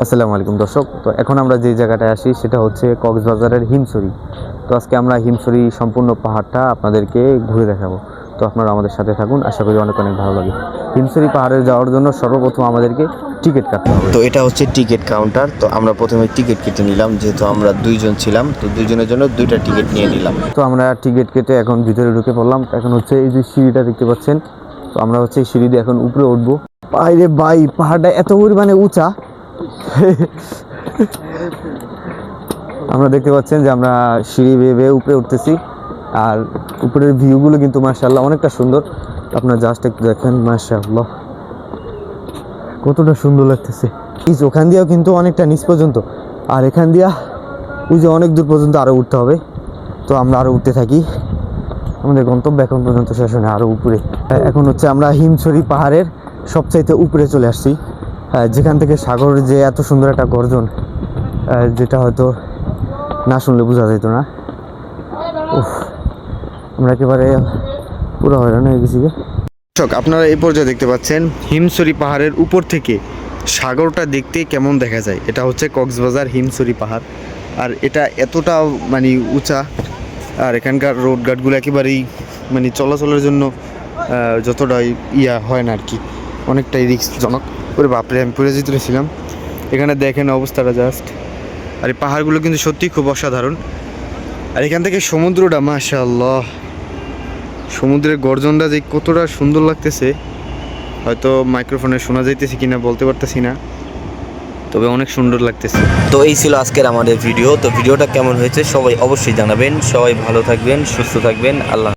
আসসালামু আলাইকুম দর্শক। তো এখন আমরা যে জায়গাটায় আসি সেটা হচ্ছে কক্সবাজারের হিমছড়ি। তো আজকে আমরা হিমছড়ি সম্পূর্ণ পাহাড়টা আপনাদেরকে ঘুরে দেখাবো। তো আপনারা আমাদের সাথে থাকুন, আশা করি অনেক অনেক ভালো লাগে। হিমছড়ি পাহাড়ে যাওয়ার জন্য সর্বপ্রথম আমাদেরকে টিকিট কাটতে হবে। তো এটা হচ্ছে টিকিট কাউন্টার। তো আমরা প্রথমে টিকিট কেটে নিলাম, যেহেতু আমরা দুইজন ছিলাম, তো দুইজনের জন্য দুইটা টিকিট নিয়ে নিলাম। তো আমরা টিকিট কেটে এখন ভিতরে ঢুকে পড়লাম। এখন হচ্ছে এই যে সিঁড়িটা দেখতে পাচ্ছেন, তো আমরা হচ্ছে এই সিঁড়ি দিয়ে এখন উপরে উঠবো। বাইরে ভাই পাহাড়টা এত পরিমাণে উঁচা। আমরা দেখতে পাচ্ছেন যে আমরা সিঁড়ি বেয়ে বেয়ে উপরে উঠতেছি, আর উপরের ভিউগুলো কিন্তু মাশাআল্লাহ অনেকটা সুন্দর। আপনারা জাস্ট একটু দেখেন, মাশাআল্লাহ কতটা সুন্দর লাগতেছে। এই যে ওখান দিয়েও কিন্তু অনেকটা নিচ পর্যন্ত, আর এখান দিয়া ওই যে অনেক দূর পর্যন্ত আরও উঠতে হবে। তো আমরা আরও উঠতে থাকি, আমাদের গন্তব্য এখন পর্যন্ত শেষ হয় না, আরও উপরে। এখন হচ্ছে আমরা হিমছড়ি পাহাড়ের সবচাইতে উপরে চলে আসছি, যেখান থেকে সাগরের যে এত সুন্দর একটা গর্জন, যেটা হয়তো না শুনলে বোঝা যেত না। আমরা একেবারে পুরো হয়রান হয়ে গেছি। দর্শক, আপনারা এই পর্যায়ে দেখতে পাচ্ছেন হিমছড়ি পাহাড়ের উপর থেকে সাগরটা দেখতে কেমন দেখা যায়। এটা হচ্ছে কক্সবাজার হিমছড়ি পাহাড়, আর এটা এতটা মানে উঁচা, আর এখানকার রোড ঘাটগুলো একেবারেই মানে চলাচলের জন্য যতটা হয় না আর কি, অনেকটাই রিস্কজনক। ওরে বাপরে, আমি পড়ে যেতে ছিলাম। এখানে দেখেন অবস্থাটা জাস্ট। আর এই পাহাড়গুলো কিন্তু সত্যিই খুব অসাধারণ। আর এখান থেকে সমুদ্রটা মাশাআল্লাহ, সমুদ্রের গর্জনটা যে কতটা সুন্দর লাগতেছে, হয়তো মাইক্রোফোনে শোনা যাইতেছে কিনা বলতে পারতেছি না, তবে অনেক সুন্দর লাগতেছে। তো এই ছিল আজকের আমাদের ভিডিও। তো ভিডিওটা কেমন হয়েছে সবাই অবশ্যই জানাবেন। সবাই ভালো থাকবেন, সুস্থ থাকবেন। আল্লাহ।